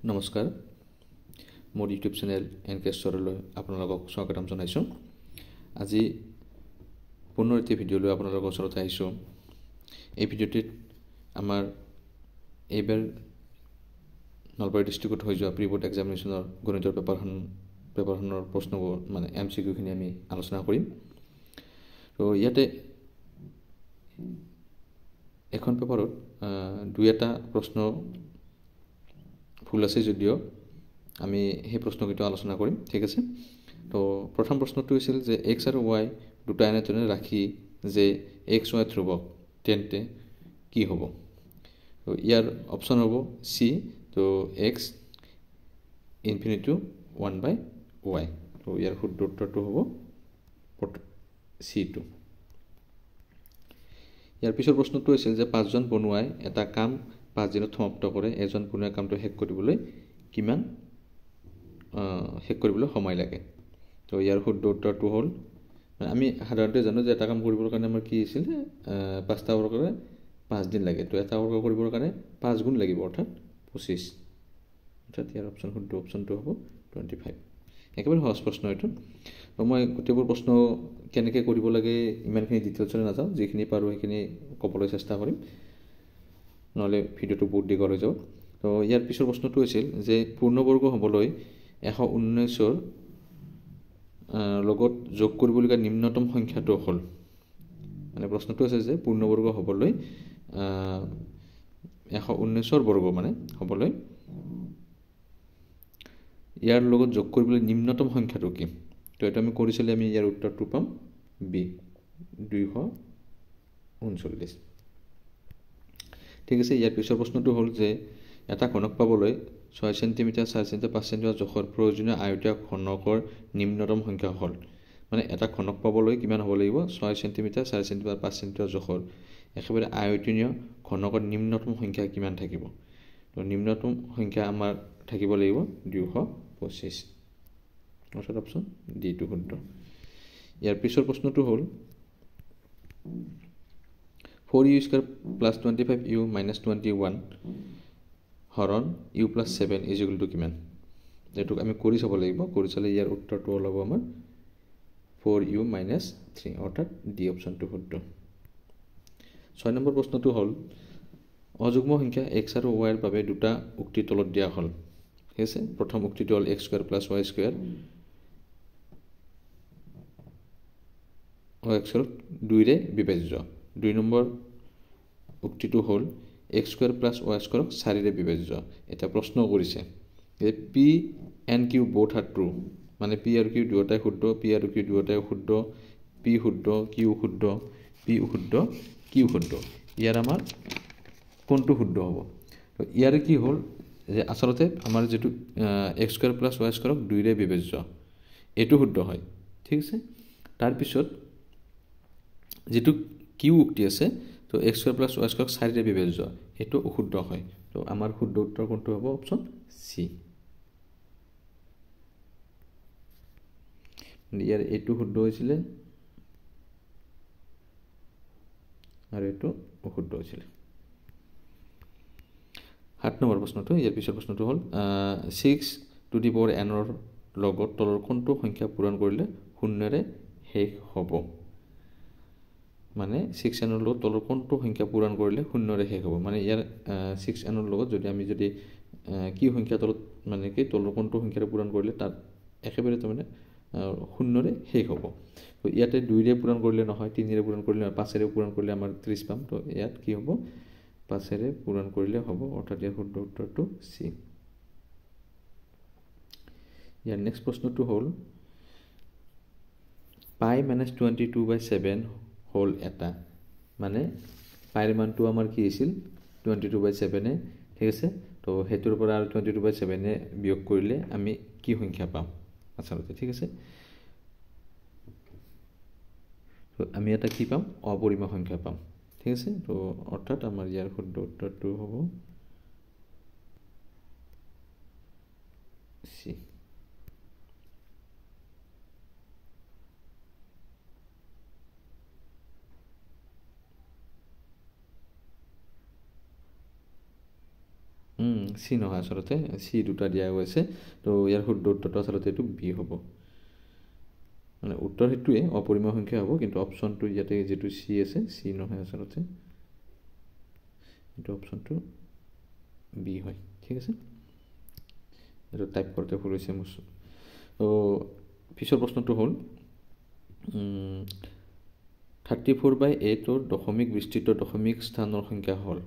নমস্কাৰ মোৰ YouTube channel এনকে ষ্টৰলৈ আপোনালোকক স্বাগতম জনাইছোঁ। আজি পুনৰ এটি ভিডিঅ' লৈ আপোনালোকৰ ওচৰত আহিছোঁ। এই ভিডিঅ'টিত আমাৰ এইবাৰ নলবাৰী ডিষ্ট্ৰিক্টত হৈ যোৱা প্ৰি বোৰ্ড এক্সামিনেশ্যনৰ গণিতৰ পেপাৰখনৰ প্ৰশ্নবোৰ মানে MCQখিনি আমি আলোচনা কৰিম। তো ইয়াতে এখন পেপাৰত দুই এটা প্ৰশ্ন ভুল আছে যদিও আমি সেই প্ৰশ্নকেইটা আলোচনা কৰিম, ঠিক আছে। তো প্ৰথম প্ৰশ্নটো হৈছিল যে এক্স আৰু ৱাই দুটা এনেধৰণে ৰাখি যে এক্স ৱাই ধ্ৰুৱক তেন্তে কি হ'ব। তো ইয়াৰ অপশ্যন হ'ব চি, তো এক্স ইনফিনিটি 1/y। তো ইয়াৰ শুদ্ধ উত্তৰটো হ'ব C2। ইয়াৰ পিছৰ প্ৰশ্নটো হৈছিল যে 5জন বনুৱাই এটা কাম 5 দিনত সমাপ্ত কৰে, এজন বনুৱাই কামটো শেষ কৰিবলৈ সময় লাগে। তো ইয়াৰ শুদ্ধ উত্তৰটো হ'ল, আমি সাধাৰণতে জানো যে এটা কাম কৰিবৰ কাৰণে আমাৰ কি আছিল, 5টা ৱৰ্কৰে 5 দিন লাগে। তো এটা ৱৰ্ক কৰিবৰ কাৰণে 5 গুণ লাগিব, অৰ্থাৎ 25। অৰ্থাৎ ইয়াৰ শুদ্ধ অপশ্যনটো হ'ব 25। একেবাৰে সহজ প্ৰশ্ন এইটো। মই গোটেইবোৰ প্ৰশ্ন কেনেকৈ কৰিব লাগে ইমানখিনি ডিটেইলছলৈ নাযাওঁ, যিখিনি পাৰোঁ সেইখিনি ক'বলৈ চেষ্টা কৰিম, নহ'লে ভিডিঅ'টো বহুত দীঘল হৈ যাব। তো ইয়াৰ পিছৰ প্ৰশ্নটো হৈছিল যে পূৰ্ণবৰ্গ হ'বলৈ 119ৰ লগত যোগ কৰিবলগীয়া নিম্নতম সংখ্যাটো হ'ল, মানে প্ৰশ্নটো আছে যে পূৰ্ণবৰ্গ হ'বলৈ 119ৰ বৰ্গ মানে হ'বলৈ ইয়াৰ লগত যোগ কৰিবলৈ নিম্নতম সংখ্যাটো কি। তো এইটো আমি কৰি চালে আমি ইয়াৰ উত্তৰটো পাম বি, 239। ঠিক আছে। ইয়াৰ পিছৰ প্ৰশ্নটো হ'ল যে এটা ঘনক পাবলৈ 6 চেণ্টিমিটাৰ 4 চেণ্টিমিটাৰ 5 চেণ্টিমিটাৰ জোখৰ প্ৰয়োজনীয় আয়তীয় ঘনকৰ নিম্নতম সংখ্যা হ'ল, মানে এটা ঘনক পাবলৈ কিমান হ'ব লাগিব, 6 চেণ্টিমিটাৰ 4 চেণ্টিমিটাৰ 5 চেণ্টিমিটাৰ জোখৰ একেবাৰে আয়তনীয় ঘনকৰ নিম্নতম সংখ্যা কিমান থাকিব। তো নিম্নতম সংখ্যা আমাৰ থাকিব লাগিব 225, অৰ্থাৎ অপশ্যন ডিটো শুদ্ধ। ইয়াৰ পিছৰ প্ৰশ্নটো হ'ল 4u² + 25u - 21 হৰণ u + 7 = কিমান। এইটোক আমি কৰি চাব লাগিব, কৰি চালে ইয়াৰ উত্তৰটো ওলাব আমাৰ 4u - 3, অৰ্থাৎ ডি অপশ্যনটো শুদ্ধ। 6 নম্বৰ প্ৰশ্নটো হ'ল অযুগ্ম সংখ্যা এক্স আৰু ৱাইৰ বাবে দুটা উক্তি তলত দিয়া হ'ল, ঠিক আছে। প্ৰথম উক্তিটো হ'ল x² + y² x² 2ৰে বিভাজ্য। 2 নম্বৰ উক্তিটো হ'ল x² + y² 4ৰে বিভাজ্য। এটা প্ৰশ্ন কৰিছে যে P and Q both are true, মানে পি আৰু কিউ দুয়োটাই শুদ্ধ, পি আৰু কিউ দুয়োটাই শুদ্ধ, পি শুদ্ধ কিউ শুদ্ধ, পি শুদ্ধ কিউ শুদ্ধ। ইয়াৰ আমাৰ কোনটো শুদ্ধ হ'ব। তো ইয়াৰ কি হ'ল যে আচলতে আমাৰ যিটো x² + y² 2ৰে বিভাজ্য, এইটো শুদ্ধ হয়, ঠিক আছে। তাৰপিছত যিটো কিউ উক্তি আছে, তো x² + y² 4ৰে বিভাজ্য, সেইটো অশুদ্ধ হয়। তো আমাৰ শুদ্ধ উত্তৰ কোনটো হ'ব, অপশ্যন চি। ইয়াৰ এইটো শুদ্ধ হৈছিলে আৰু এইটো অশুদ্ধ হৈছিলে। 7 নম্বৰ প্ৰশ্নটো, ইয়াৰ পিছৰ প্ৰশ্নটো হ'ল 6n লগত তলৰ কোনটো সংখ্যা পূৰণ কৰিলে 0ৰে শেষ হ'ব, মানে 6n লগত তলৰ কোনটো সংখ্যা পূৰণ কৰিলে 0ৰে শেষ হ'ব। মানে ইয়াৰ 6n লগত আমি যদি কি সংখ্যা তলত মানে কি তলৰ কোনটো সংখ্যাৰে পূৰণ কৰিলে তাত একেবাৰে তাৰমানে 0ৰে শেষ হ'ব। তো ইয়াতে 2ৰে পূৰণ কৰিলে নহয়, 3ৰে পূৰণ কৰিলে নহয়, 5ৰে পূৰণ কৰিলে আমাৰ 30 পাম। তো ইয়াত কি হ'ব, 5ৰে পূৰণ কৰিলে হ'ব, অৰ্থাৎ ইয়াৰ শুদ্ধ উত্তৰটো চি। ইয়াৰ নেক্সট প্ৰশ্নটো হ'ল পাই - 22/7 হ'ল এটা, মানে পাইৰ মানটো আমাৰ কি আছিল 22/7, ঠিক আছে। তো সেইটোৰ পৰা আৰু 22/7 বিয়োগ কৰিলে আমি কি সংখ্যা পাম আচলতে, ঠিক আছে। তো আমি এটা কি পাম, অপৰিমেয় সংখ্যা পাম, ঠিক আছে। তো অৰ্থাৎ আমাৰ ইয়াৰ শুদ্ধ উত্তৰটো হ'ব চি। চি নহয় আচলতে চি দুটা দিয়া গৈছে তো ইয়াৰ শুদ্ধ উত্তৰটো আচলতে এইটো বি হ'ব মানে উত্তৰ সেইটোৱে অপৰিমেয় সংখ্যা হ'ব কিন্তু অপশ্যনটো ইয়াতে যেটো চি আছে চি নহয় আচলতে এইটো অপশ্যনটো বি হয় ঠিক আছে এইটো টাইপ কৰোঁতে ভুল হৈছে মোৰ তো পিছৰ প্ৰশ্নটো হ'ল 34/8 দশমিক বিস্তৃত দশমিক স্থানৰ সংখ্যা হ'ল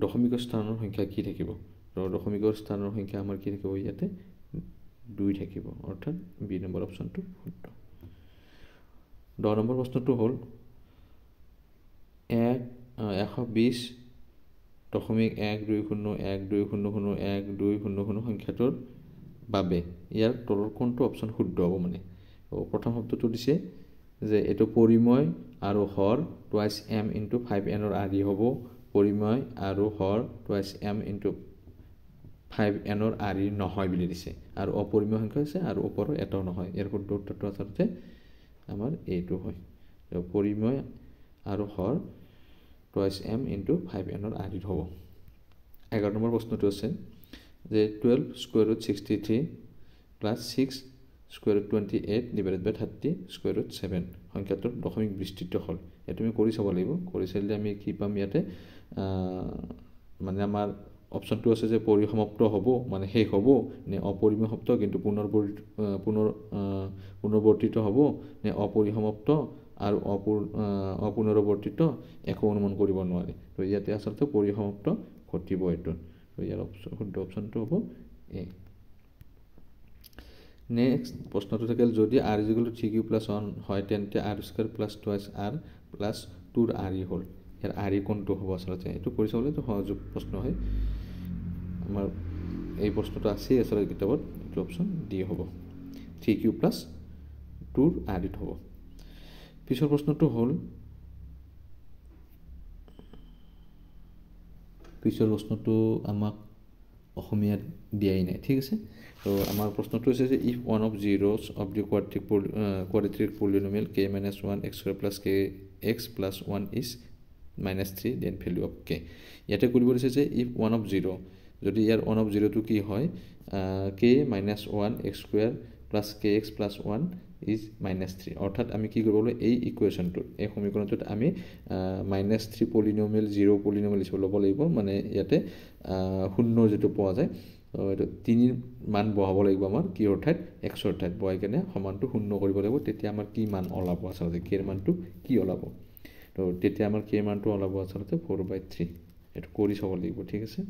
দশমিকৰ স্থানৰ সংখ্যা কি থাকিব তো দশমিকৰ স্থানৰ সংখ্যা আমাৰ কি থাকিব ইয়াতে 2 থাকিব অৰ্থাৎ বি নম্বৰ অপশ্যনটো শুদ্ধ 10 নম্বৰ প্ৰশ্নটো হ'ল 120.120.120.120 সংখ্যাটোৰ বাবে ইয়াৰ তলৰ কোনটো অপশ্যন শুদ্ধ হ'ব মানে প্ৰথম শব্দটো দিছে যে এইটো পৰিমেয় আৰু Har twice m into 5n ৰ আদি হ'ব পৰিমেয় আৰু Har twice m into 5n ৰ আদি নহয় বুলি দিছে আৰু অপৰিমেয় সংখ্যা আছে আৰু ওপৰৰ এটাও নহয় ইয়াৰ শুদ্ধ উত্তৰটো আচলতে আমাৰ এইটো হয় পৰিমেয় আৰু Har twice m into 5n ৰ আদি হ'ব 11 নম্বৰ প্ৰশ্নটো আছে যে 12 square root 63 plus 6 square root 28 divided by 30 square root 7 সংখ্যাটোৰ দশমিক বিস্তৃত হ'ল এটা আমি কৰি চাব লাগিব কৰি চাইলে আমি কি পাম ইয়াতে মানে আমাৰ অপশ্যনটো আছে যে পৰিসমাপ্ত হ'ব মানে শেষ হ'ব নে অপৰিমেয় শব্দ কিন্তু পুনৰবৰ্তিত হ'ব নে অপৰিসমাপ্ত আৰু অপুনৰবৰ্তিত একো অনুমান কৰিব নোৱাৰে তো ইয়াতে আচলতে পৰিসমাপ্ত ঘটিব এইটো তো ইয়াৰ শুদ্ধ অপশ্যনটো হ'ব এ নেক্সট প্ৰশ্নটো থাকিল যদি r = 3q + 1 হয় তেন্তে r² + 2r + 2r হ'ল ইয়াৰ r কোনটো হ'ব আচলতে এইটো কৰি চাবলৈ তো সহজ প্ৰশ্ন হয় আমাৰ এই প্ৰশ্নটো আছে আচলতে কিতাপত এইটো অপশ্যন ডি হ'ব 3q + 2r হ'ব পিছৰ প্ৰশ্নটো হ'ল পিছৰ প্ৰশ্নটো আমাক অসমীয়াত দিয়াই নাই ঠিক আছে তো আমাৰ প্ৰশ্নটো হৈছে যে if one of zeros of the quadratic polynomial k - 1 x² + kx + 1 is -3 then value of k ইয়াতে কৰিব দিছে যে if one of 0 যদি ইয়াৰ one of 0 টো কি হয় k - 1 x² + kx + 1 is -3 অৰ্থাৎ আমি কি কৰিব লাগিব এই ইকুৱেশ্যনটো এই সমীকৰণটোত আমি -3 পলিনোমিয়েল 0 পলিনোমিয়েল হিচাপে ল'ব লাগিব মানে ইয়াতে শূন্য যেটো পোৱা যায় এইটো 3 মান বহাব লাগিব আমাৰ কি অৰ্থাৎ x ৰ ঠাইত বহাই কেনে সমানটো শূন্য কৰিব লাগিব তেতিয়া আমাৰ কি মান ওলাব আচলতে k ৰ মানটো কি ওলাব তো তেতিয়া আমাৰ k মানটো ওলাব আচলতে 4/3 এটো কৰি চাব লাগিব ঠিক আছে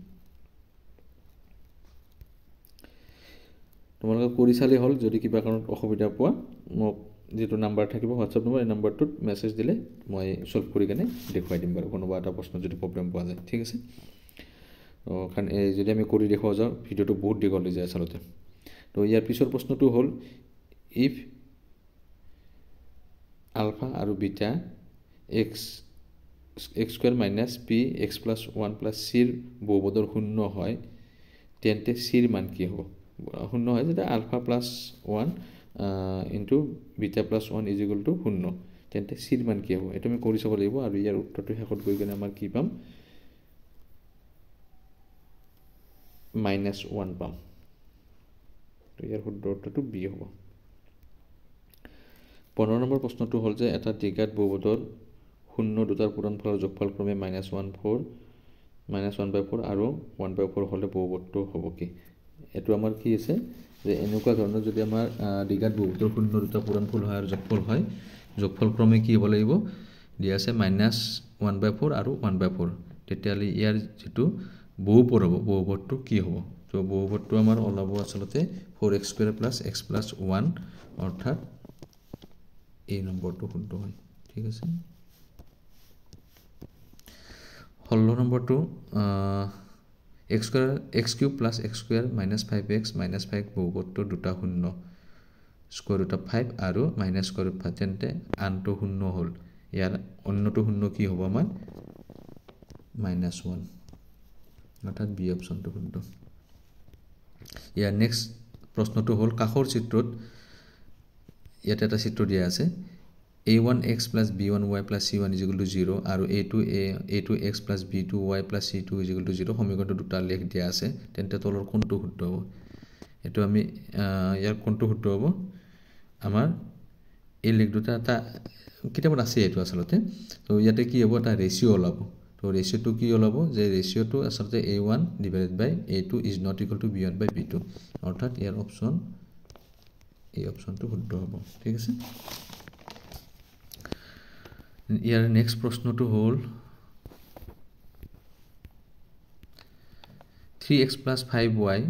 তোমালোকে কৰি চালে হ'ল যদি কিবা কাৰণত অসুবিধা পোৱা মোক যেটো নাম্বাৰ থাকিব WhatsApp নম্বৰ এই নাম্বাৰটোত মেছেজ দিলে মই সলভ কৰি কেনে দেখুৱাই দিম বাৰু কোনোবা এটা প্ৰশ্ন যদি প্ৰবলেম পোৱা যায় ঠিক আছে কাৰণ এই যদি আমি কৰি দেখুৱা যাও ভিডিওটো বহুত দীঘল হৈ যায় আচলতে তো ইয়াৰ পিছৰ প্ৰশ্নটো হ'ল if আলফা আৰু beta x² - p x + 1 + c ৰ বহুপদৰ শূন্য হয় তেন্তে c ৰ মান কি হ'ব শূন্য হয় যেতিয়া আলফা + 1 ইনটু বিটা + 1 = 0 তেন্তে c ৰ মান কি হ'ব এটা আমি কৰি চাব লাগিব আৰু ইয়াৰ উত্তৰটো শেষত গৈ কেনে আমাৰ কি পাম -1 পাম তো ইয়াৰ শুদ্ধ উত্তৰটো বি হ'ব 15 নম্বৰ প্ৰশ্নটো হ'ল যে এটা দ্বিঘাত বহুপদৰ শূন্য দুটাৰ পূৰণফলৰ যোগফল ক্ৰমে -1/4 আৰু 1/4 হ'লে বহুপদটো হ'ব কি এটো আমাৰ কি আছে যে এনেকুৱা ধৰণৰ যদি আমাৰ দ্বিঘাত বহুপদৰ শূন্য দুটা পূৰণফল হয় আৰু যোগফল ক্ৰমে কি হ'ব লাগিব দিয়া আছে -1/4 আৰু 1/4 তেতিয়ালে ইয়াৰ যেটো বহুপদ হ'ব বহুপদটো কি হ'ব তো বহুপদটো আমাৰ ওলাব আচলতে 4x² + x + 1 অৰ্থাৎ এই নম্বৰটো শুদ্ধ হয় ঠিক আছে 16 নম্বৰটো x³ + x² - 5x - 5 বহুপদটো দুটা শূন্য √5 আৰু -5 তেন্তে আনটো শূন্য হ'ল ইয়াৰ অন্যটো শূন্য কি হ'ব আমাৰ -1 অৰ্থাৎ বি অপশ্যনটো শুদ্ধ ইয়াৰ নেক্সট প্ৰশ্নটো হ'ল কাষৰ চিত্ৰত ইয়াতে এটা চিত্ৰ দিয়া আছে a1x plus b1y plus c1 is equal to 0 আৰু a2x plus b2y plus c2 is equal to 0 সমীকৰণটো দুটা লেখ দিয়া আছে তেন্তে তলৰ কোনটো শুদ্ধ হ'ব এটো আমি ইয়াৰ কোনটো শুদ্ধ হ'ব আমাৰ এই লেখ দুটা এটা কিতাপত আছে এটো আসলতে তো ইয়াতে কি হ'ব এটা ৰেশিও ওলাব তো ৰেশিওটো কি ওলাব যে ৰেশিওটো আসলতে a1 divided by a2 is not equal to b1 by b2 অৰ্থাৎ ইয়াৰ অপচন এই অপচনটো শুদ্ধ হ'ব ঠিক আছে ইয়াৰ নেক্সট প্ৰশ্নটো হ'ল 3x plus 5y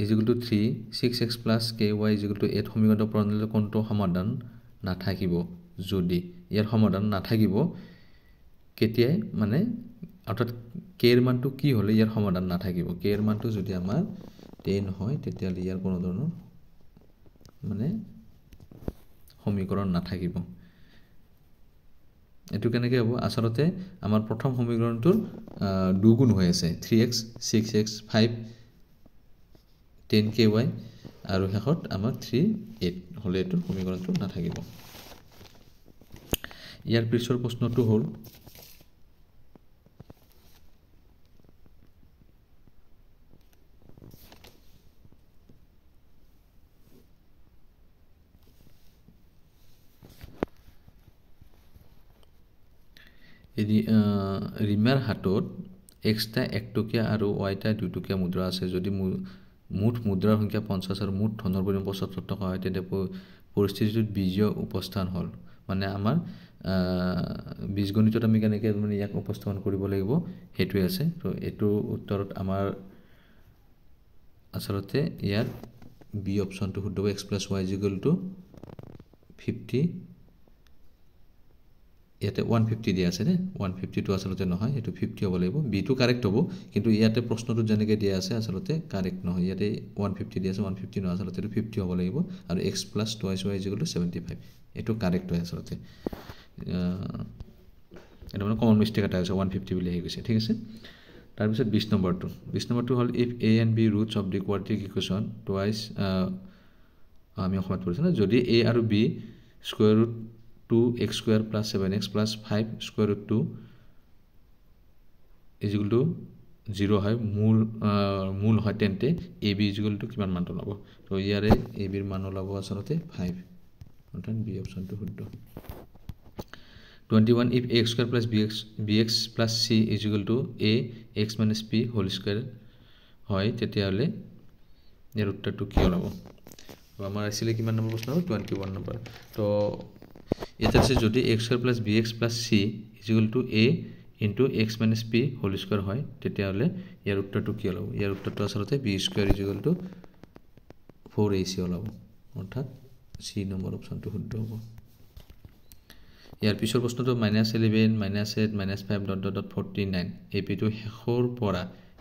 is equal to 3 6x plus ky is equal to 8 সমীকৰণটো প্ৰণালীৰ কোনটো সমাধান নাথাকিব যদি ইয়াৰ সমাধান নাথাকিব কেতিয়া মানে অৰ্থাৎ k এৰ মানটো কি হলে ইয়াৰ সমাধান নাথাকিব k এৰ মানটো যদি আমাৰ 10 হয় তেতিয়া ইয়াৰ কোনো ধৰণৰ মানে সমীকৰণ নাথাকিব এটো কেনেকৈ হ'ব আসলতে আমাৰ প্ৰথম সমীকৰণটোৰ দুগুণ হৈ আছে 3x 6x 5 10ky আৰু শেষত আমাৰ 3 8 হলে এটো সমীকৰণটো নাথাকিব ইয়াৰ পিছৰ প্ৰশ্নটো হ'ল ৰিমাৰ হাতত এক্সটা একটকীয়া আৰু ওয়াইটা দুটকীয়া মুদ্ৰা আছে যদি মুঠ মুদ্ৰাৰ সংখ্যা 50 আৰু মুঠ ধনৰ পৰিমাণ 75 টকা হয় তেন্তে পৰিস্থিতিটোত বীজীয় উপস্থান হ'ল মানে আমাৰ বীজগণিতত আমি কেনেকৈ মানে ইয়াক উপস্থাপন কৰিব লাগিব হেতুই আছে তো এটো উত্তৰত আমাৰ আসলতে ইয়াৰ বি অপচনটো শুদ্ধ হ'ব x + y = 50 ইয়াতে 150 দিয়া আছে নে 150 টো আসলতে নহয় এটো 50 হ'ব লাগিব বি টো কারেক্ট হ'ব কিন্তু ইয়াতে প্ৰশ্নটো জেনেকে দিয়া আছে আসলতে কারেক্ট নহয় ইয়াতে 150 দিয়া আছে 150 নহয় আসলতে 50 হ'ব লাগিব আৰু x + 2y = 75 এটো কারেক্ট হয় আসলতে এটা মানে কমন মিস্টেক এটা আছে 150 বুলি আহি গৈছে ঠিক আছে তাৰ পিছত 20 নম্বৰটো হ'ল if a and b roots of the quadratic equation twice আমি অসমত পঢ়িছো না যদি a আৰু b square root 2x square plus 7x plus 5 square root 2 is equal to 0 হয় মূল হয় তেন্তে ab is equal to কিমান মান ল'ব তো ইয়াৰে ab এর মান ল'ব আসলতে 5 অর্থাৎ b অপশনটো শুদ্ধ 21 if ax square plus bx plus c is equal to a x minus b whole square হয় তেতিয়াহলে এর উত্তৰটো কি হ'ব আমাৰ আসলে কিমান নম্বৰ প্ৰশ্ন 21 নম্বৰ তো এটা আছে যদি x square plus bx plus c is equal to a into x minus b whole square হয় তেতিয়াহলে ইয়াৰ উত্তৰটো কি হ'ব ইয়াৰ উত্তৰটো আসলতে b square is equal to 4ac হ'ব অৰ্থাৎ c নম্বৰ অপচনটো শুদ্ধ হ'ব ইয়াৰ পিছৰ প্ৰশ্নটো -11 -8 -5 ... 49 ap টো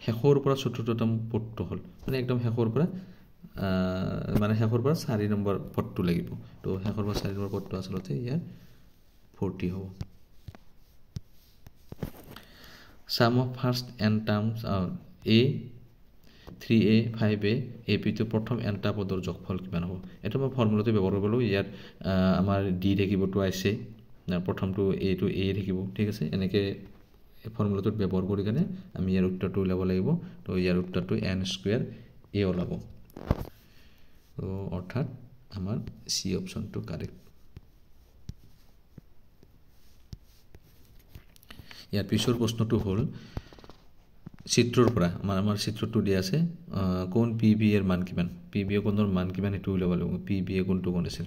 শেষৰ পৰা চতুৰ্থতম পদটো হ'ল মানে একদম শেষৰ পৰা মানে শেষৰ পৰা 4 নম্বৰ পদটো লাগিব তো শেষৰ পৰা 4 নম্বৰ পদটো আসলতে ইয়াৰ 40 হ'ব sum of first n terms a 3a 5a ap টো প্ৰথম nটা পদৰ যোগফল কিমান হ'ব এটা মই ফৰ্মুলাটো ব্যৱহাৰ কৰিলো ইয়াত আমাৰ d থাকিব twice প্ৰথমটো a to a থাকিব ঠিক আছে এনেকে ফৰ্মুলাটো ব্যৱহাৰ কৰি কেনে আমি ইয়াৰ উত্তৰটো উলাব লাগিব তো ইয়াৰ উত্তৰটো n স্কয়াৰ a ওলাব তো অৰ্থাৎ আমাৰ সি অপচনটো কাৰেক্ট ইয়াৰ পিছৰ প্ৰশ্নটো হ'ল চিত্ৰৰ পৰা আমাৰ চিত্ৰটো দিয়া আছে কোন pb এৰ মান কিমান pb কোণৰ মান কিমান এটো উলাব লাগিব pb কোনটো কোণ আছিল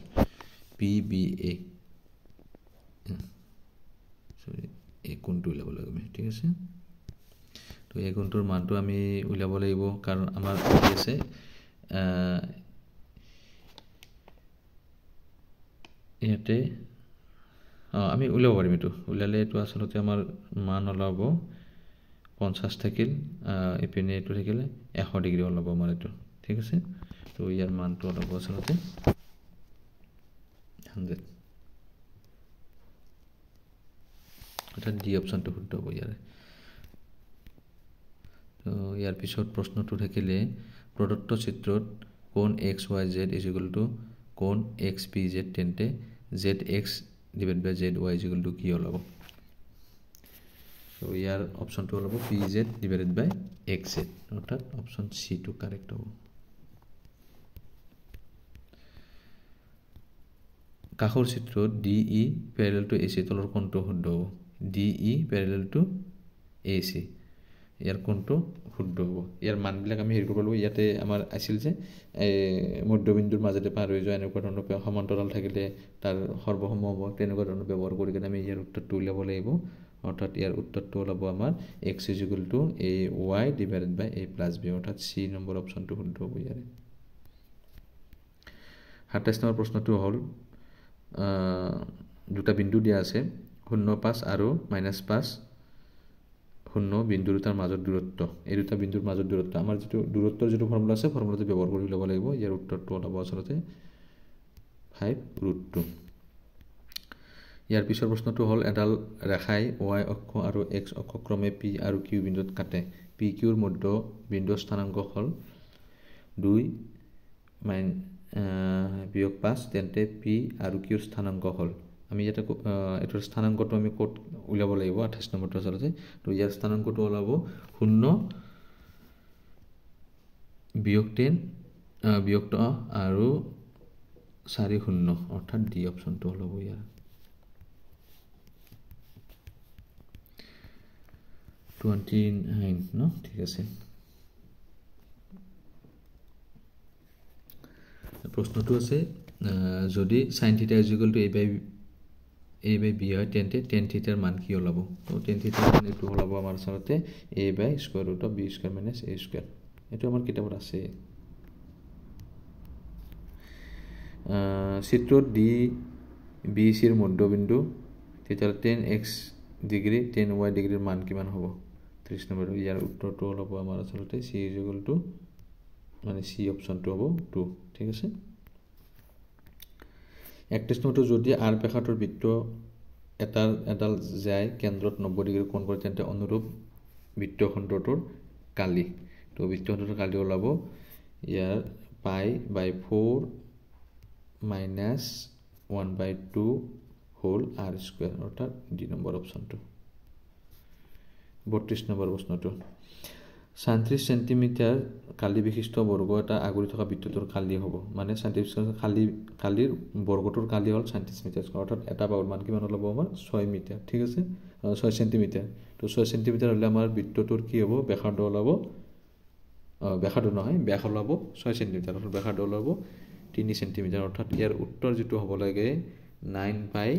pba সরি এই কোণটো উলাব লাগিব ঠিক আছে তো এই কোণটোৰ মানটো আমি উলাব লাগিব কাৰণ আমাৰ কি আছে ইয়াতে আমি উলাব পাৰিম এটো উলালে এটো আসলতে আমাৰ মান ওলাব 50 থাকিল এপিনে এটো থাকিলে 100 ডিগ্ৰী ওলাব আমাৰ এটো ঠিক আছে তো ইয়াৰ মানটো ওলাব আসলতে 100 এটা ডি অপশনটো শুদ্ধ হ'ব ইয়াৰ তো ইয়াৰ পিছত প্ৰশ্নটো থাকিলে প্ৰদত্ত চিত্ৰত কোণ xyz = কোণ xpz তেন্তে zx divide by Z Y equal to কি ওলাব তো ইয়ার অপশনটো ওলাব P Z divided by X Z অর্থাৎ অপশন সি টু কারেক্ট হ'ব কাষৰ চিত্ৰত D E parallel to A C তলৰ কোণটো শুদ্ধ হ'ব D E parallel to A C ইয়াৰ কোণটো শুদ্ধ হ'ব ইয়াৰ মানবিলাক আমি হেৰি কৰিব লাগিব ইয়াতে আমাৰ আছিল যে মধ্যবিন্দুৰ মাজতে পাৰ হৈ যোৱা এনেকুৱা ধৰণৰ সমান্তৰাল থাকিলে তাৰ সৰ্বসম হ'ব তেনেকুৱা ধৰণৰ ব্যৱহাৰ কৰি কিনে আমি ইয়াৰ উত্তৰটো উলিয়াব লাগিব অৰ্থাৎ ইয়াৰ উত্তৰটো ওলাব আমাৰ X equal to A Y divided by A plus B অৰ্থাৎ চি নম্বৰ অপশ্যনটো শুদ্ধ হ'ব ইয়াৰে ২৭ নম্বৰ প্ৰশ্নটো হ'ল দুটা বিন্দু দিয়া আছে 0.5 আৰু -5 0 বিন্দু দুটাৰ মাজৰ দূৰত্ব এই দুটা বিন্দুৰ মাজৰ দূৰত্ব আমাৰ যেটো দূৰত্বৰ যেটো ফৰ্মুলা আছে ফৰ্মুলাটো ব্যৱহাৰ কৰি ল'ব লাগিব ইয়াৰ উত্তৰটো ওলাব আচলতে 5√2 ইয়াৰ পিছৰ প্ৰশ্নটো হ'ল এডাল ৰেখাই y অক্ষ আৰু x অক্ষ ক্ৰমে p আৰু q বিন্দুত কাটে p q ৰ মধ্য বিন্দুৰ স্থানাংক হ'ল 2 - 5 তেন্তে p আৰু q ৰ স্থানাংক হ'ল আমি এটা এটাৰ স্থানাংকটো আমি কোড উলিয়াব লাগিব 28 নম্বৰটো আচলতে তো ইয়াৰ স্থানাংকটো ওলাব 0 -10 আৰু 4 0 অৰ্থাৎ ডি অপশ্যনটো ওলাব ইয়াৰ 29 ন ঠিক আছে প্ৰশ্নটো আছে যদি sin θ a by b হয় তেন্তে tan θ ৰ মান কি ওলাব তো tan θ ৰ মান এটো ওলাব আমাৰ আচলতে a by square root of b square minus a square এটো আমাৰ কিতাপত আছে চিত্ৰত d b c ৰ মধ্যবিন্দু তেতিয়া tan x degree tan y ডিগ্ৰীৰ মান কিমান হ'ব 30 নম্বৰ ইয়াৰ উত্তৰটো ওলাব আমাৰ আচলতে c ইকুৱেল টু মানে c অপশ্যনটো হ'ব 2 ঠিক আছে 31 নম্বৰটো যদি r ৰেখাটোৰ বৃত্ত এডাল যায় কেন্দ্ৰত 90 ডিগ্ৰী কোণ কৰে তেন্তে অনুৰূপ বৃত্তখণ্ডটোৰ কালি তো বৃত্তখণ্ডটোৰ কালি ওলাব ইয়াৰ π/4 - 1/2 হোল r স্কয়াৰ অৰ্থাৎ ডি নম্বৰ অপশ্যনটো 32 নম্বৰ প্ৰশ্নটো 37 সেন্টিমিটাৰ কালি বিশিষ্ট বৰ্গ এটা আগুৰি থকা বৃত্তটোৰ কালি হ'ব মানে 37 কালিৰ বৰ্গটোৰ কালি হ'ল 37 মিটাৰ অৰ্থাৎ এটা বাহুৰ মান কিমান হ'ব আমাৰ 6 মিটাৰ ঠিক আছে 6 সেন্টিমিটাৰ তো 6 সেন্টিমিটাৰ হলে আমাৰ বৃত্তটোৰ কি হ'ব ব্যাসাৰ্ধ ওলাব ব্যাসাৰ্ধ নহয় ব্যাস ওলাব 6 সেন্টিমিটাৰ অৰ্থাৎ ব্যাসাৰ্ধ ওলাব 3 সেন্টিমিটাৰ অৰ্থাৎ ইয়াৰ উত্তৰ যেটো হ'ব লাগে 9 পাই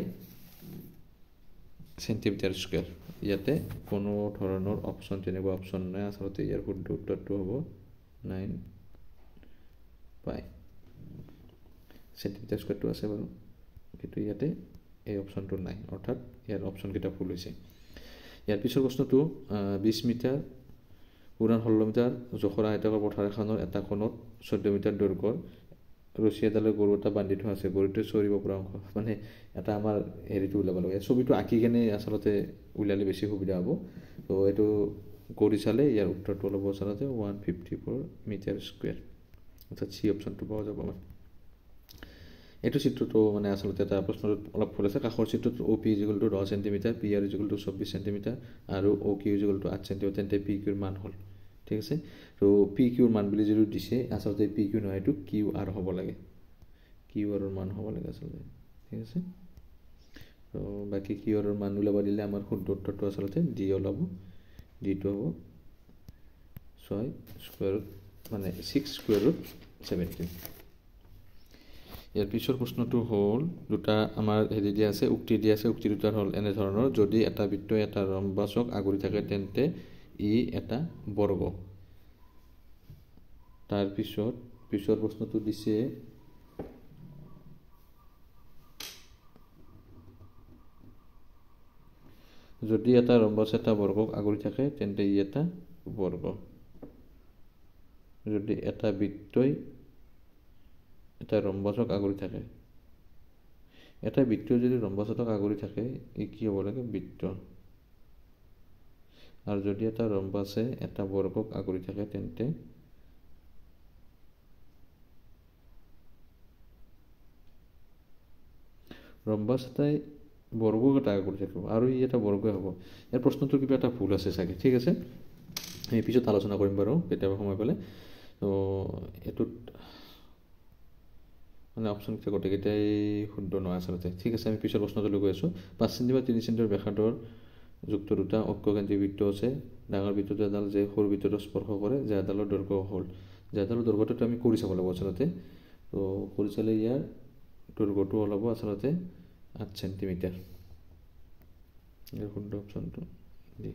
সেন্টিমিটাৰ স্কয়াৰ ইয়াতে কোনো ধৰণৰ অপচন তেনেকুৱা অপচন নাই আসলে ইয়াৰ শুদ্ধ উত্তৰটো হ'ব 9 পাই সেন্টিমিটাৰ স্কয়াৰটো আছে বাৰু কিন্তু ইয়াতে এই অপচনটো নাই অৰ্থাৎ ইয়াৰ অপচন কিটা ভুল হৈছে ইয়াৰ পিছৰ প্ৰশ্নটো 20 মিটাৰ উৰাণ 16 মিটাৰ জোখৰ আয়তাকাৰ পথাৰ এখনৰ এটা কোণত 14 মিটাৰ দৈৰ্ঘ্যৰ ৰছী এডালে গৰু এটা বান্ধি থোৱা আছে গৰুটো চৰিব পৰা অংশ মানে এটা আমাৰ হেৰিটো উলাব লাগে ছবিটো আঁকি কেনে আসলতে উলালে বেছি সুবিধা হ'ব তো এটো কৰি চালে ইয়াৰ উত্তৰটো হ'ব আসলতে 154 মিটাৰ স্কয়াৰ অৰ্থাৎ সি অপচনটো পাওয়া যাব আমাৰ এটো চিত্ৰটো মানে আসলতে এটা প্ৰশ্নটো অলপ ভুল আছে কাষৰ চিত্ৰত OP 10 সেমি PR 24 সেমি আৰু OQ 8 সেমি তেন্তে PQ ৰ মান হ'ল ঠিক আছে তো PQ ৰ মান বুলি যদি দিছে আসলতে PQ নহয় এটো QR হ'ব লাগে QR ৰ মান হ'ব লাগে আসলতে ঠিক আছে তো বাকি QR ৰ মান উলাব দিলে আমাৰ শুদ্ধ উত্তৰটো আসলতে D ওলাব D টো হ'ব 6 স্কয়াৰ মানে 6 স্কয়াৰ ৰুট 17 ইয়াৰ পিছৰ প্ৰশ্নটো হ'ল দুটা আমাৰ হেৰি দিয়া আছে উক্তি দিয়া আছে উক্তি দুটাৰ হ'ল এনে ধৰণৰ যদি এটা বৃত্ত এটা ৰম্বাসক আগুৰি থাকে তেন্তে ই এটা বৰ্গ তাৰ পিছৰ প্ৰশ্নটো দিছে যদি এটা ৰম্বাস এটা বৰ্গক আগুৰি থাকে তেন্তে ই এটা বৰ্গ যদি এটা বৃত্তই এটা ৰম্বাসক আগুৰি থাকে এটা বৃত্ত যদি ৰম্বাসক আগুৰি থাকে ই কি হ'ব লাগে বৃত্ত আৰু যদি এটা ৰম্বাসে এটা বৰ্গক আগুৰি থাকে তেন্তে ৰম্বাস এটাই বৰ্গ এটা কৰি থাকিব আৰু ই এটা বৰ্গই হ'ব। ইয়াৰ প্ৰশ্নটোৰ কিবা এটা ভুল আছে চাগে, ঠিক আছে, আমি পিছত আলোচনা কৰিম বাৰু কেতিয়াবা সময় পালে। তো এইটোত মানে অপশ্যন গোটেইকেইটাই শুদ্ধ নহয় আচলতে, ঠিক আছে। আমি পিছৰ প্ৰশ্নটোলৈ গৈ আছোঁ। 5 চেণ্টি বা 3 চেণ্টিৰ ব্যাসাৰ্ধৰ যুক্ত দুটা অক্ষকেন্দ্ৰিক বৃত্ত আছে। ডাঙৰ বৃত্তটো এডাল যে সৰু বৃত্তটো স্পৰ্শ কৰে, যে এডালৰ দৈৰ্ঘ্য হ'ল, যে এডালৰ দৈৰ্ঘ্যটো আমি কৰি চাব লাগিব আচলতে। তো কৰি চালে ইয়াৰ দৈৰ্ঘ্যটো ওলাব আচলতে 8 চেণ্টিমিটাৰ। ইয়াৰ শুদ্ধ অপশ্যনটো ডি।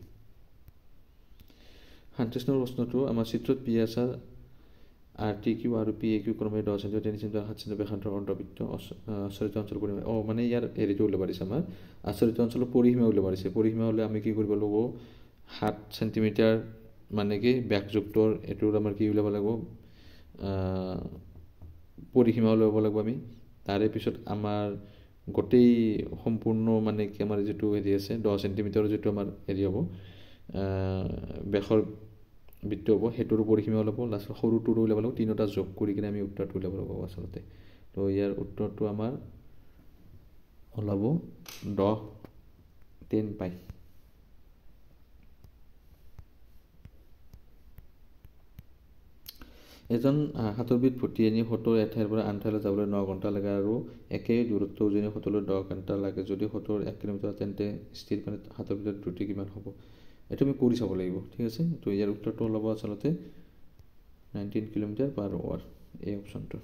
37 নম্বৰ প্ৰশ্নটো আমাৰ চিত্ৰত P S R, R T Q আৰু পি এ কিউ ক্ৰমে 10 চেণ্টিমিটাৰ, 3 চেণ্টিমিটাৰ, 7 চেণ্টিমিটাৰ ব্যাসাৰ্ধৰ অৰ্ধবৃত্ত আচৰিত অঞ্চল পৰিসীমা। মানে ইয়াৰ হেৰিটো ওলাব দিছে আমাৰ আচৰিত অঞ্চলৰ পৰিসীমা ওলাব দিছে। পৰিসীমা হ'লে আমি কি কৰিব লাগিব, 7 চেণ্টিমিটাৰ মানে কি ব্যাসযুক্তৰ এইটোৰ আমাৰ কি ওলাব লাগিব, পৰিসীমা ওলাব লাগিব আমি। তাৰে পিছত আমাৰ গোটেই সম্পূৰ্ণ মানে কি আমাৰ যিটো হেৰি আছে 10 চেণ্টিমিটাৰৰ যিটো আমাৰ হেৰি হ'ব ব্যাসৰ বৃত্ত হ'ব, সেইটোৰ পৰিসীমা ওলাব। লাষ্টত সৰুটোৰো ওলাব লাগিব, তিনিটা যোগ কৰি কিনে আমি উত্তৰটো ওলাব লাগিব আচলতে। তো ইয়াৰ উত্তৰটো আমাৰ ওলাব 10 পাই। এজন সাঁতোৰবিদ ভটিয়ানী সোঁতৰ এঠাইৰ পৰা আন ঠাইলৈ যাবলৈ 9 ঘণ্টা লাগে আৰু একে দূৰত্ব উজনি সোঁতলৈ 10 ঘণ্টা লাগে। যদি সোঁতৰ 1 কিলোমিটাৰ, তেন্তে স্থিৰ পানীত সাঁতোৰবিদৰ দ্ৰুতি কিমান হ'ব? এইটো আমি কৰি চাব লাগিব, ঠিক আছে। তো ইয়াৰ উত্তৰটো ওলাব আচলতে 19 কিলোমিটাৰ পাৰ আৱাৰ, এই অপশ্যনটো।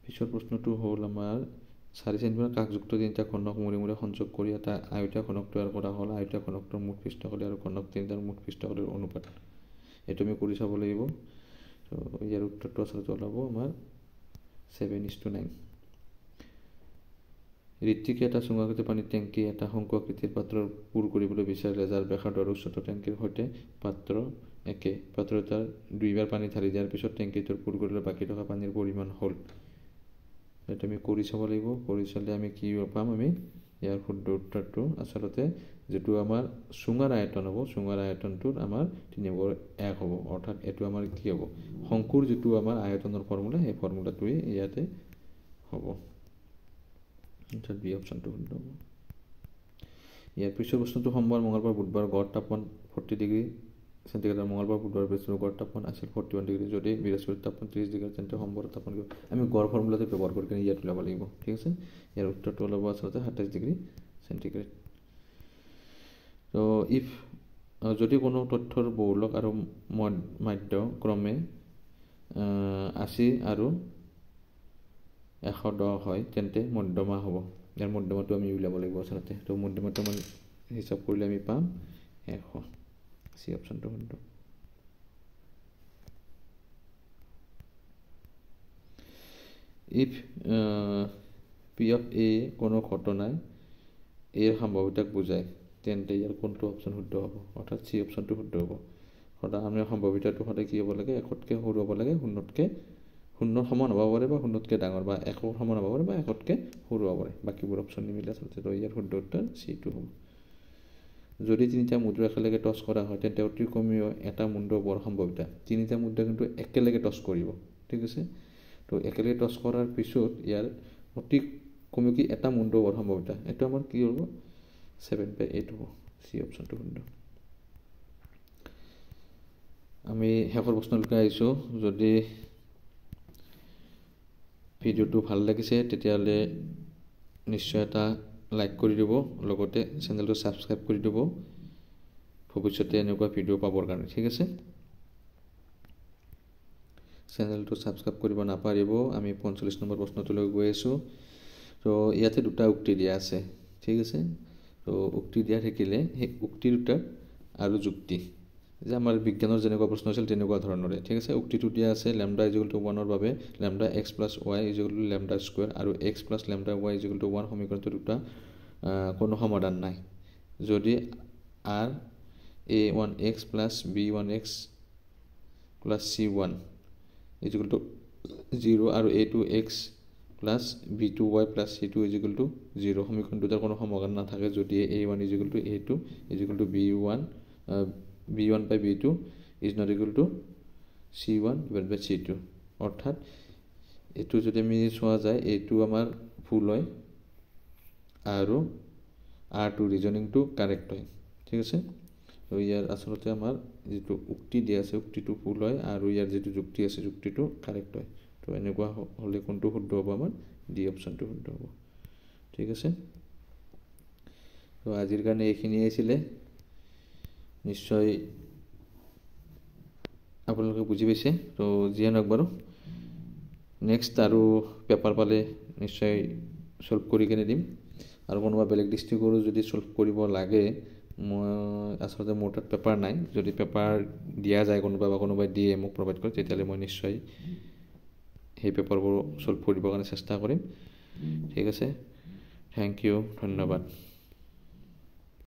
পিছৰ প্ৰশ্নটো হ'ল আমাৰ 4 চেণ্টিমিটাৰ কাষযুক্ত তিনিটা ঘনক মূৰে মূৰে সংযোগ কৰি এটা আয়তীয়া ঘনক তৈয়াৰ কৰা হ'ল। আয়তীয়া ঘনকটোৰ মুঠ পৃষ্ঠকলি আৰু ঘনক তিনিটাৰ মুঠ পৃষ্ঠকলিৰ অনুপাত, এইটো আমি কৰি চাব লাগিব। তো ইয়াৰ উত্তৰটো আচলতে ওলাব আমাৰ 7:9। ঋত্বিকে এটা চুঙাকৃতিৰ পানীৰ টেংকি এটা শংকু আকৃতিৰ পাত্ৰৰ পূৰ কৰিবলৈ বিচাৰিলে, যাৰ ব্যাসাৰ্ধ আৰু উচ্চতা টেংকিৰ সৈতে পাত্ৰ একে। পাত্ৰ এটাৰ 2বাৰ পানী ঢালি দিয়াৰ পিছত টেংকিটোৰ পূৰ কৰিলে বাকী থকা পানীৰ পৰিমাণ হ'ল। এইটো আমি কৰি চাব লাগিব। কৰি চালে আমি কি পাম, আমি ইয়াৰ শুদ্ধ উত্তৰটো আচলতে যিটো আমাৰ চুঙাৰ আয়তন হ'ব, চুঙাৰ আয়তনটোৰ আমাৰ 3/1 হ'ব। অৰ্থাৎ এইটো আমাৰ কি হ'ব, শংকুৰ যিটো আমাৰ আয়তনৰ ফৰ্মুলা, সেই ফৰ্মুলাটোৱে ইয়াতে হ'ব। অৰ্থাৎ বি অপশ্যনটো শুদ্ধ হ'ব। ইয়াৰ পিছৰ প্ৰশ্নটো সোমবাৰ, মঙলবাৰ, বুধবাৰ গড় তাপমান 40 ডিগ্ৰী চেণ্টিগ্ৰেড। মঙলবাৰ, বুধবাৰ, বৃহস্পতিবাৰ গড় তাপমান আছিল 41 ডিগ্ৰী। যদি বৃহস্পতিৰ তাপমান 30 ডিগ্ৰী, তেন্তে সোমবাৰৰ তাপমান আমি গড় ফৰ্মুলাটো ব্যৱহাৰ কৰি কিনে ইয়াত ওলাব লাগিব, ঠিক আছে। ইয়াৰ উত্তৰটো ওলাব আচলতে 27 ডিগ্ৰী চেণ্টিগ্ৰেড। তো যদি কোনো তথ্যৰ বহুলক আৰু মাধ্য ক্ৰমে 80 আৰু 110 হয়, তেন্তে মধ্যমা হ'ব। ইয়াৰ মধ্যমাটো আমি উলিয়াব লাগিব আচলতে। তো মধ্যমাটো আমি হিচাপ কৰিলে আমি পাম 100। চি অপশ্যনটো শুদ্ধ। ইফ পি অফ এ কোনো ঘটনাই এৰ সম্ভাৱিতাক বুজায়, তেন্তে ইয়াৰ কোনটো অপশ্যন শুদ্ধ হ'ব? অৰ্থাৎ চি অপশ্যনটো শুদ্ধ হ'ব। সদায় আমি সম্ভাৱিতাটো সদায় কি হ'ব লাগে, 1তকৈ সৰু হ'ব লাগে, 0ৰ সমান হ'ব পাৰে বা 0তকৈ ডাঙৰ, বা 1ৰ সমান হ'ব পাৰে বা 1তকৈ সৰু হ'ব পাৰে। বাকীবোৰ অপশ্যন নিমিলে আচলতে। তো ইয়াৰ শুদ্ধ উত্তৰ চিটো হ'ব। যদি 3টা মুদ্ৰা একেলগে টচ কৰা হয়, তেন্তে অতি কমেও এটা মুদ্ৰা বৰ সম্ভাৱিতা। 3টা মুদ্ৰা কিন্তু একেলগে টচ কৰিব, ঠিক আছে। তো একেলগে টচ কৰাৰ পিছত ইয়াৰ অতি কমেও কি এটা মুদ্ৰা বৰ সম্ভাৱিতা, এইটো আমাৰ কি হ'ব 7/8 হ'ব। চি অপশ্যনটো শুদ্ধ। আমি শেষৰ প্ৰশ্নলৈকে আহিছোঁ। যদি ভিডিঅ'টো ভাল লাগিছে তেতিয়াহ'লে নিশ্চয় এটা লাইক কৰি দিব, লগতে চেনেলটো ছাবস্ক্ৰাইব কৰি দিব ভৱিষ্যতে এনেকুৱা ভিডিঅ' পাবৰ কাৰণে, ঠিক আছে। চেনেলটো ছাবস্ক্ৰাইব কৰিব নাপাহৰিব। আমি 45 নম্বৰ প্ৰশ্নটোলৈ গৈ আছোঁ। তো ইয়াতে দুটা উক্তি দিয়া আছে, ঠিক আছে। তো উক্তি দিয়া থাকিলে সেই উক্তি দুটাৰ আৰু যুক্তি, যে আমাৰ বিজ্ঞানৰ যেনেকুৱা প্ৰশ্ন আছিল তেনেকুৱা ধৰণৰে, ঠিক আছে। উক্তিটো দিয়া আছে লেমডা = 1ৰ বাবে lambda x + y = lambda square আৰু x + লেমডা y = 1 সমীকৰণটো দুটা কোনো সমাধান নাই। যদি r a1x + b1x + c1 = 0 আৰু a2x + b2y + c2 = 0 সমীকৰণ দুটাৰ কোনো সমাধান নাথাকে যদি a1 = a2 = b1/b2 is not equal to c1/c2। অৰ্থাৎ এইটো যদি আমি চোৱা যায়, এইটো আমাৰ ভুল হয়। আৰু R2 ৰিজনিংটো কাৰেক্ট হয় ঠিক আছে তো ইয়াৰ আচলতে আমাৰ যিটো উক্তি দিয়া আছে উক্তিটো ভুল হয় আৰু ইয়াৰ যিটো যুক্তি আছে যুক্তিটো কাৰেক্ট হয় তো এনেকুৱা হ'লে কোনটো শুদ্ধ হ'ব আমাৰ ডি অপশ্যনটো শুদ্ধ হ'ব ঠিক আছে তো আজিৰ কাৰণে এইখিনিয়ে আছিলে নিশ্চয় আপোনালোকে বুজি পাইছে তো যিয়ে নহওক বাৰু নেক্সট আৰু পেপাৰ পালে নিশ্চয় সলভ কৰি কিনে দিম আৰু কোনোবা বেলেগ ডিষ্ট্ৰিক্টৰো যদি সলভ কৰিব লাগে মই আচলতে মোৰ তাত পেপাৰ নাই যদি পেপাৰ দিয়া যায় কোনোবাই দিয়ে মোক প্ৰভাইড কৰে তেতিয়াহ'লে মই নিশ্চয় সেই পেপাৰবোৰ সলভ কৰিবৰ কাৰণে চেষ্টা কৰিম ঠিক আছে থেংক ইউ ধন্যবাদ